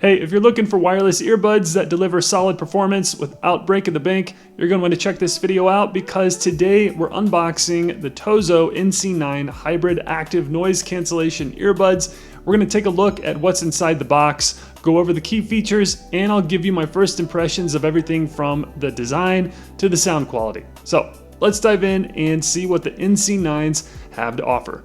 Hey, if you're looking for wireless earbuds that deliver solid performance without breaking the bank, you're going to want to check this video out because today we're unboxing the TOZO NC9 Hybrid Active Noise Cancellation Earbuds. We're going to take a look at what's inside the box, go over the key features, and I'll give you my first impressions of everything from the design to the sound quality. So let's dive in and see what the NC9s have to offer.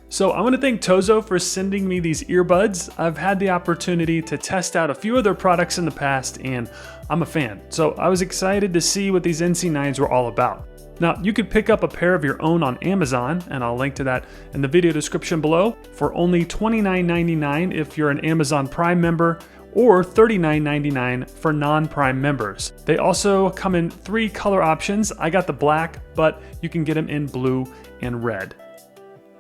So I want to thank TOZO for sending me these earbuds. I've had the opportunity to test out a few of their products in the past and I'm a fan. So I was excited to see what these NC9s were all about. Now you could pick up a pair of your own on Amazon, and I'll link to that in the video description below, for only $29.99 if you're an Amazon Prime member, or $39.99 for non-Prime members. They also come in 3 color options. I got the black, but you can get them in blue and red.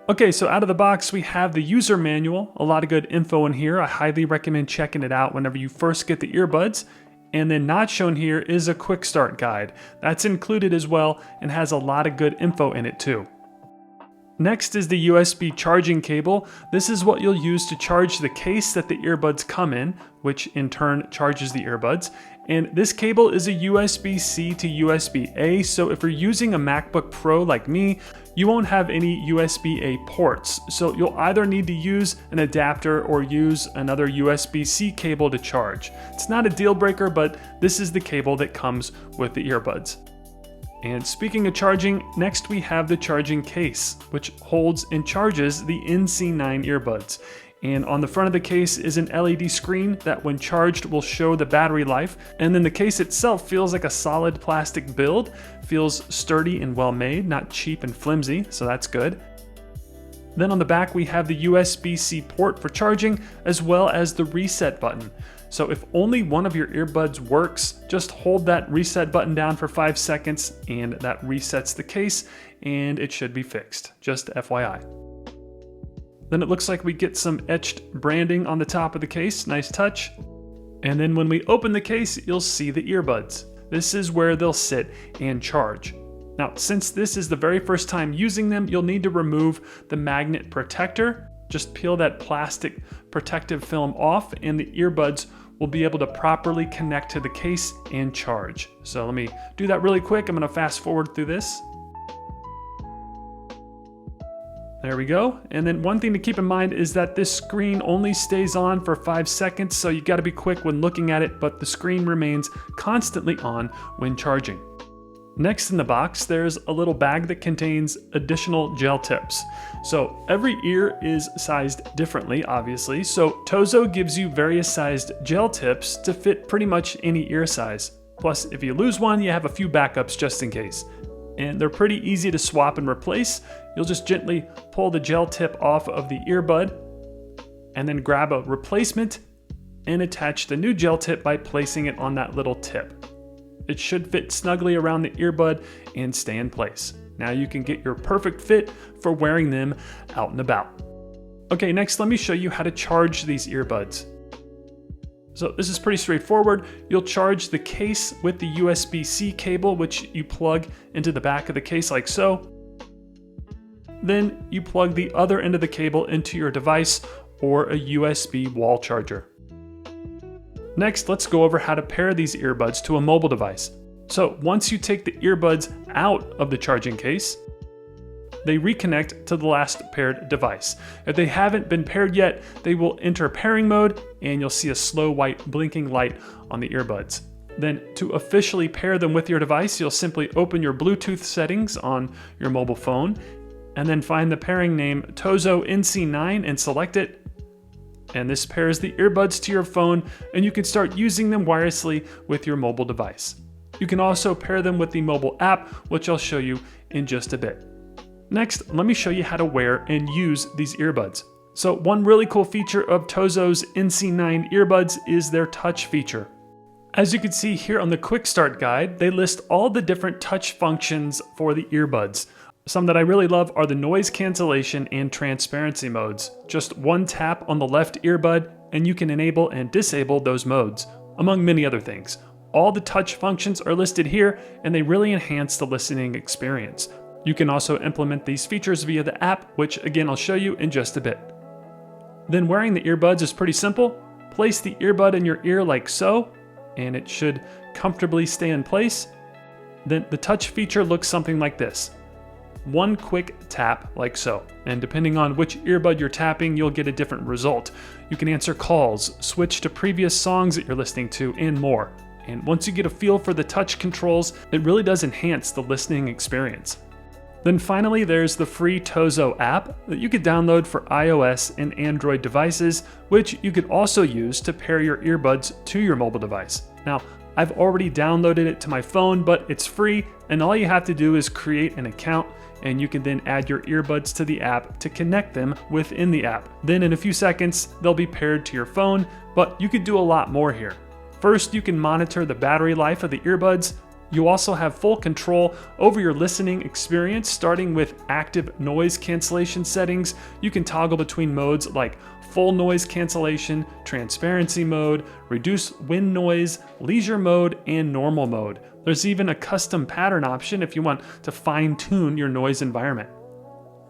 Okay, so out of the box, we have the user manual. A lot of good info in here. I highly recommend checking it out whenever you first get the earbuds. And then not shown here is a quick start guide. That's included as well and has a lot of good info in it too. Next is the USB charging cable. This is what you'll use to charge the case that the earbuds come in, which in turn charges the earbuds. And this cable is a USB-C to USB-A, so if you're using a MacBook Pro like me, you won't have any USB-A ports. So you'll either need to use an adapter or use another USB-C cable to charge. It's not a deal breaker, but this is the cable that comes with the earbuds. And speaking of charging, next we have the charging case, which holds and charges the NC9 earbuds. And on the front of the case is an LED screen that when charged will show the battery life. And then the case itself feels like a solid plastic build, feels sturdy and well made, not cheap and flimsy, so that's good. Then on the back we have the USB-C port for charging, as well as the reset button. So if only one of your earbuds works, just hold that reset button down for 5 seconds and that resets the case and it should be fixed, just FYI. Then it looks like we get some etched branding on the top of the case, nice touch. And then when we open the case, you'll see the earbuds. This is where they'll sit and charge. Now, since this is the very first time using them, you'll need to remove the magnet protector. Just peel that plastic protective film off and the earbuds will be able to properly connect to the case and charge. So let me do that really quick. I'm gonna fast forward through this. There we go. And then one thing to keep in mind is that this screen only stays on for 5 seconds, so you gotta be quick when looking at it, but the screen remains constantly on when charging. Next in the box, there's a little bag that contains additional gel tips. So every ear is sized differently, obviously, so TOZO gives you various sized gel tips to fit pretty much any ear size. Plus, if you lose one, you have a few backups just in case. And they're pretty easy to swap and replace. You'll just gently pull the gel tip off of the earbud and then grab a replacement and attach the new gel tip by placing it on that little tip. It should fit snugly around the earbud and stay in place. Now you can get your perfect fit for wearing them out and about. Okay, next let me show you how to charge these earbuds. So this is pretty straightforward. You'll charge the case with the USB-C cable, which you plug into the back of the case like so. Then you plug the other end of the cable into your device or a USB wall charger. Next, let's go over how to pair these earbuds to a mobile device. So once you take the earbuds out of the charging case, they reconnect to the last paired device. If they haven't been paired yet, they will enter pairing mode and you'll see a slow white blinking light on the earbuds. Then to officially pair them with your device, you'll simply open your Bluetooth settings on your mobile phone and then find the pairing name TOZO NC9 and select it. And this pairs the earbuds to your phone and you can start using them wirelessly with your mobile device. You can also pair them with the mobile app, which I'll show you in just a bit. Next, let me show you how to wear and use these earbuds. So one really cool feature of TOZO's NC9 earbuds is their touch feature. As you can see here on the quick start guide, they list all the different touch functions for the earbuds. Some that I really love are the noise cancellation and transparency modes. Just one tap on the left earbud and you can enable and disable those modes, among many other things. All the touch functions are listed here and they really enhance the listening experience. You can also implement these features via the app, which again I'll show you in just a bit. Then wearing the earbuds is pretty simple. place the earbud in your ear like so, and it should comfortably stay in place. Then the touch feature looks something like this. One quick tap like so, and depending on which earbud you're tapping, you'll get a different result. You can answer calls, switch to previous songs that you're listening to, and more. And once you get a feel for the touch controls, it really does enhance the listening experience. Then finally, there's the free TOZO app that you could download for iOS and Android devices, which you could also use to pair your earbuds to your mobile device. Now, I've already downloaded it to my phone, but it's free, and all you have to do is create an account, and you can then add your earbuds to the app to connect them within the app. Then in a few seconds, they'll be paired to your phone, but you could do a lot more here. First, you can monitor the battery life of the earbuds. You also have full control over your listening experience, starting with active noise cancellation settings. You can toggle between modes like full noise cancellation, transparency mode, reduce wind noise, leisure mode, and normal mode. There's even a custom pattern option if you want to fine-tune your noise environment.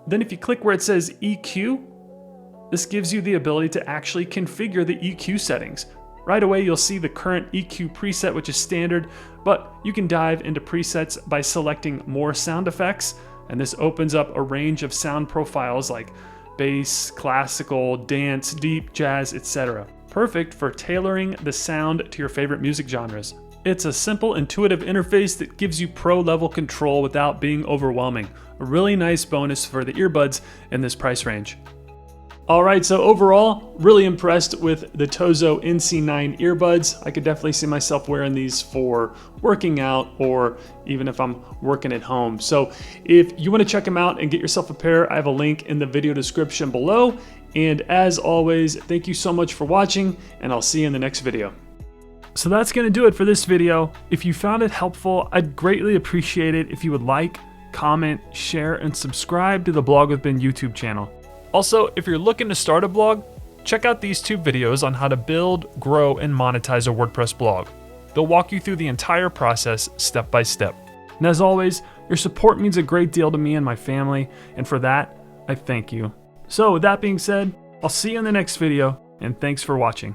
Then if you click where it says EQ, this gives you the ability to actually configure the EQ settings. Right away, you'll see the current EQ preset, which is standard, but you can dive into presets by selecting more sound effects, and this opens up a range of sound profiles like bass, classical, dance, deep, jazz, etc. Perfect for tailoring the sound to your favorite music genres. It's a simple, intuitive interface that gives you pro-level control without being overwhelming. A really nice bonus for the earbuds in this price range. Alright, so overall, really impressed with the TOZO NC9 earbuds. I could definitely see myself wearing these for working out or even if I'm working at home. So if you want to check them out and get yourself a pair, I have a link in the video description below. And as always, thank you so much for watching, and I'll see you in the next video. So that's going to do it for this video. If you found it helpful, I'd greatly appreciate it if you would like, comment, share, and subscribe to the Blog with Ben YouTube channel. Also, if you're looking to start a blog, check out these 2 videos on how to build, grow, and monetize a WordPress blog. They'll walk you through the entire process step by step. And as always, your support means a great deal to me and my family, and for that, I thank you. So with that being said, I'll see you in the next video, and thanks for watching.